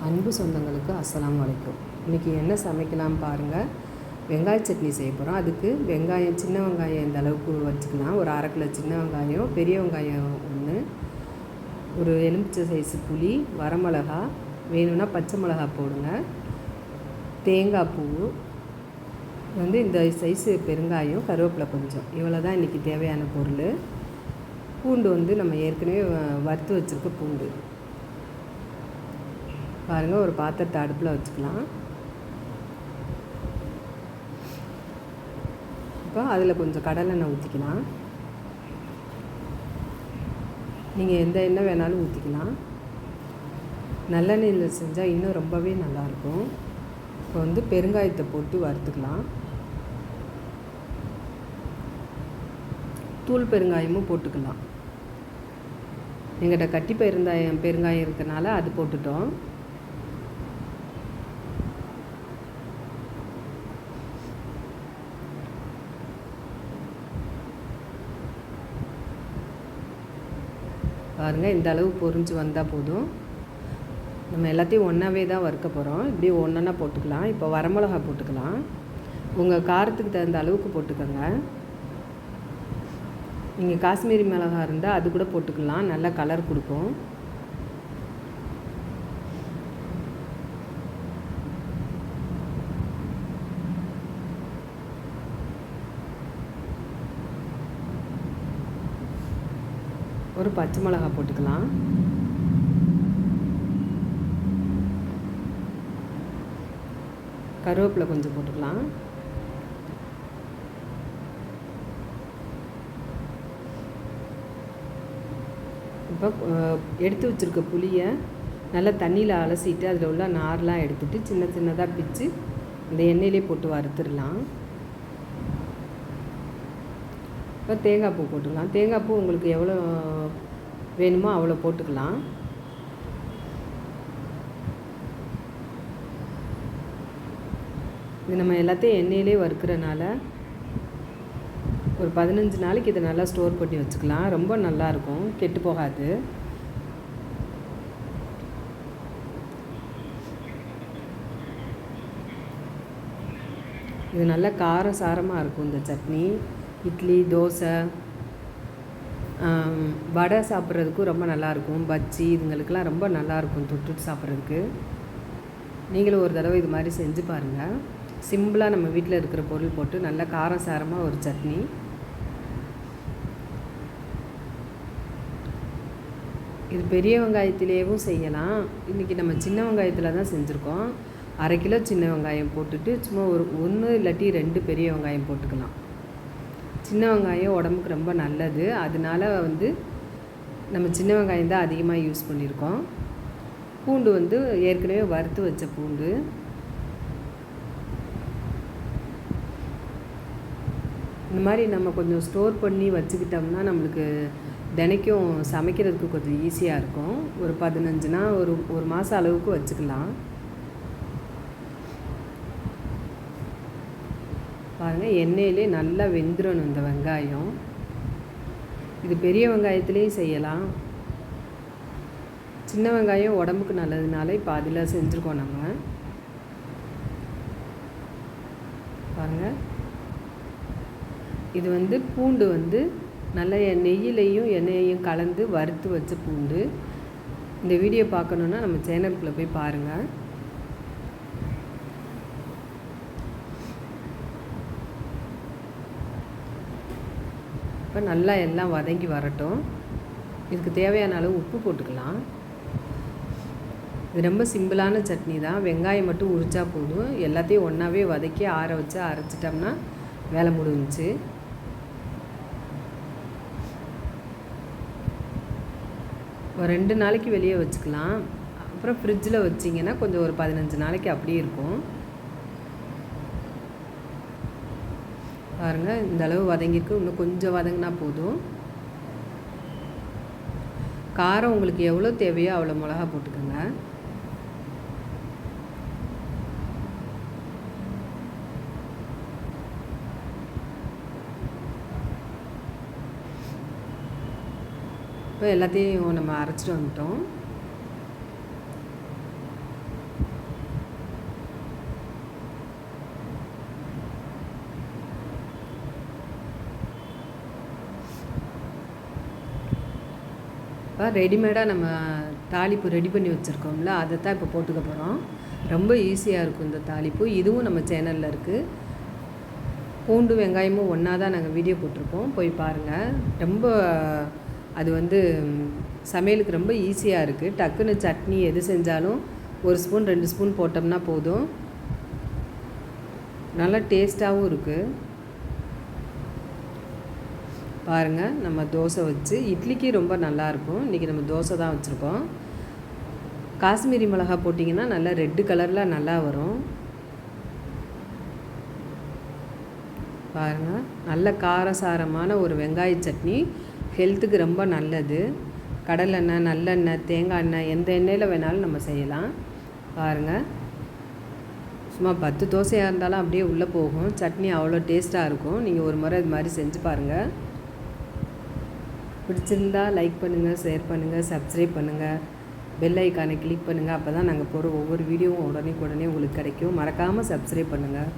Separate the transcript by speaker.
Speaker 1: அன்பு சொந்தங்களுக்கு அஸ்ஸலாமு அலைக்கும். இன்றைக்கி என்ன சமைக்கலாம் பாருங்கள். வெங்காய சட்னி செய்ய போகிறோம். அதுக்கு வெங்காயம், சின்ன வெங்காயம் இந்த அளவுக்கு வச்சுக்கலாம். ஒரு அரை கிலோ சின்ன வெங்காயம், பெரிய வெங்காயம் ஒன்று, ஒரு எலுமிச்சை சைஸு புளி, வரமிளகா, வேணும்னா பச்சை மிளகா போடுங்க, தேங்காய் பூ வந்து இந்த சைஸு, பெருங்காயம், கருவேப்பிலை கொஞ்சம், இவ்வளோ தான் இன்றைக்கி தேவையான பொருள். பூண்டு வந்து நம்ம ஏற்கனவே வறுத்து வச்சுருக்க பூண்டு பாருங்கள். ஒரு பாத்திரத்தை அடுப்பில் வச்சுக்கலாம். இப்போ அதில் கொஞ்சம் கடலெண்ணெய் ஊற்றிக்கலாம். நீங்கள் எந்த எண்ணெய் வேணாலும் ஊற்றிக்கலாம். நல்லெண்ணெயில் செஞ்சால் இன்னும் ரொம்பவே நல்லாயிருக்கும். இப்போ வந்து பெருங்காயத்தை போட்டு வறுத்துக்கலாம். தூள் பெருங்காயமும் போட்டுக்கலாம். எங்கிட்ட கட்டி பெருங்காயம் இருக்கிறனால அது போட்டுட்டோம். பாருங்கள், இந்த அளவு பொரிஞ்சு வந்தால் போதும். நம்ம எல்லாத்தையும் ஒன்றாவே தான் வறுக்க போகிறோம். இப்படி ஒன்றா போட்டுக்கலாம். இப்போ வரமிளகா போட்டுக்கலாம். உங்கள் காரத்துக்கு தகுந்த அளவுக்கு போட்டுக்கோங்க. நீங்கள் காஷ்மீரி மிளகா இருந்தால் அது கூட போட்டுக்கலாம், நல்லா கலர் கொடுக்கும். ஒரு பச்சை மிளகா போட்டுக்கலாம். கருவேப்பிலை கொஞ்சம் போட்டுக்கலாம். இப்போ எடுத்து வச்சுருக்க புளியை நல்லா தண்ணியில் அலசிட்டு அதில் உள்ள நார்லாம் எடுத்துகிட்டு சின்ன சின்னதாக பிச்சு இந்த எண்ணெயிலே போட்டு வறுத்துடலாம். இப்போ தேங்காய் பூ போட்டுக்கலாம். தேங்காய் பூ உங்களுக்கு எவ்வளோ வேணுமோ அவ்வளோ போட்டுக்கலாம். இது நம்ம எல்லாத்தையும் எண்ணெயிலே வறுக்கிறனால ஒரு 15 நாளைக்கு இதை நல்லா ஸ்டோர் பண்ணி வச்சுக்கலாம். ரொம்ப நல்லாயிருக்கும், கெட்டு போகாது. இது நல்ல காரம் சாரமாக இருக்கும். இந்த சட்னி இட்லி, தோசை, வடை சாப்பிட்றதுக்கும் ரொம்ப நல்லாயிருக்கும். பஜ்ஜி இதுங்களுக்கெல்லாம் ரொம்ப நல்லாயிருக்கும் தொட்டுட்டு சாப்பிட்றதுக்கு. நீங்களும் ஒரு தடவை இது மாதிரி செஞ்சு பாருங்கள். சிம்பிளாக நம்ம வீட்டில் இருக்கிற பொருள் போட்டு நல்ல காரம் சாரமாக ஒரு சட்னி. இது பெரிய வெங்காயத்திலேயும் செய்யலாம். இன்றைக்கி நம்ம சின்ன வெங்காயத்தில் தான் செஞ்சுருக்கோம். அரை கிலோ சின்ன வெங்காயம் போட்டுட்டு சும்மா ஒரு 1 இல்லாட்டி 2 பெரிய வெங்காயம் போட்டுக்கலாம். சின்ன வெங்காயம் உடம்புக்கு ரொம்ப நல்லது. அதனால வந்து நம்ம சின்ன வெங்காயம் தான் அதிகமாக யூஸ் பண்ணியிருக்கோம். பூண்டு வந்து ஏற்கனவே வறுத்து வச்ச பூண்டு. இந்த மாதிரி நம்ம கொஞ்சம் ஸ்டோர் பண்ணி வச்சுக்கிட்டோம்னா நம்மளுக்கு தினைக்கும் சமைக்கிறதுக்கு கொஞ்சம் ஈஸியாக இருக்கும். ஒரு 15 ஒரு மாதம் அளவுக்கு வச்சுக்கலாம். பாருங்கள், எண்ணெயிலே நல்லா வெந்துடணும் இந்த வெங்காயம். இது பெரிய வெங்காயத்துலேயும் செய்யலாம். சின்ன வெங்காயம் உடம்புக்கு நல்லதுனால இப்போ அதில் செஞ்சுருக்கோம் நம்ம. பாருங்கள், இது வந்து பூண்டு வந்து நல்ல நெய்யிலையும் எண்ணெயையும் கலந்து வறுத்து வச்ச பூண்டு. இந்த வீடியோ பார்க்கணுன்னா நம்ம சேனலுக்குள்ளே போய் பாருங்கள். இப்போ நல்லா எல்லாம் வதங்கி வரட்டும். இதுக்கு தேவையான அளவு உப்பு போட்டுக்கலாம். இது ரொம்ப சிம்பிளான சட்னி தான். வெங்காயம் மட்டும் உரிச்சா போதும். எல்லாத்தையும் ஒன்றாவே வதக்கி ஆற வச்சு அரைச்சிட்டோம்னா வேலை முடிஞ்சிச்சு. ஒரு 2 நாளைக்கு வெளியே வச்சுக்கலாம். அப்புறம் ஃப்ரிட்ஜில் வச்சிங்கன்னா கொஞ்சம் ஒரு 15 நாளைக்கு அப்படியே இருக்கும். பாருங்கள், இந்த அளவு வதங்கிருக்கு. இன்னும் கொஞ்சம் வதங்கினா போதும். காரம் உங்களுக்கு எவ்வளோ தேவையோ அவ்வளோ மிளகா போட்டுக்கோங்க. இப்போ எல்லாத்தையும் நம்ம அரைச்சிட்டு வந்துட்டோம். இப்போ ரெடிமேடாக நம்ம தாளிப்பு ரெடி பண்ணி வச்சுருக்கோம்ல, அதை தான் இப்போ போட்டுக்க போகிறோம். ரொம்ப ஈஸியாக இருக்கும் இந்த தாளிப்பு. இதுவும் நம்ம சேனலில் இருக்குது. பூண்டு வெங்காயமும் ஒன்றா தான் நாங்கள் வீடியோ போட்டிருப்போம், போய் பாருங்கள். ரொம்ப அது வந்து சமையலுக்கு ரொம்ப ஈஸியாக இருக்குது. டக்குன்னு சட்னி எது செஞ்சாலும் 1 ஸ்பூன் 2 ஸ்பூன் போட்டோம்னா போதும். நல்லா டேஸ்ட்டாகவும் இருக்குது. பாருங்கள், நம்ம தோசை வச்சு இட்லிக்கு ரொம்ப நல்லாயிருக்கும். இன்றைக்கி நம்ம தோசை தான் வச்சுருக்கோம். காஷ்மீரி மிளகா போட்டிங்கன்னா நல்லா ரெட்டு கலரில் நல்லா வரும். பாருங்கள், நல்ல காரசாரமான ஒரு வெங்காய சட்னி ஹெல்த்துக்கு ரொம்ப நல்லது. கடலெண்ணெய், நல்லெண்ணெய், தேங்காய் எண்ணெய், எந்த எண்ணெயில் வேணாலும் நம்ம செய்யலாம். பாருங்கள், சும்மா 10 தோசையாக இருந்தாலும் அப்படியே உள்ளே போகும். சட்னி அவ்வளோ டேஸ்ட்டாக இருக்கும். நீங்கள் ஒரு முறை இது மாதிரி செஞ்சு பாருங்கள். பிடிச்சிருந்தா லைக் பண்ணுங்கள், ஷேர் பண்ணுங்கள், சப்ஸ்கிரைப் பண்ணுங்கள், பெல் ஐக்கானை கிளிக் பண்ணுங்கள். அப்போ தான் நாங்கள் போகிற ஒவ்வொரு வீடியோவும் உடனே உங்களுக்கு கிடைக்கும். மறக்காமல் சப்ஸ்கிரைப் பண்ணுங்கள்.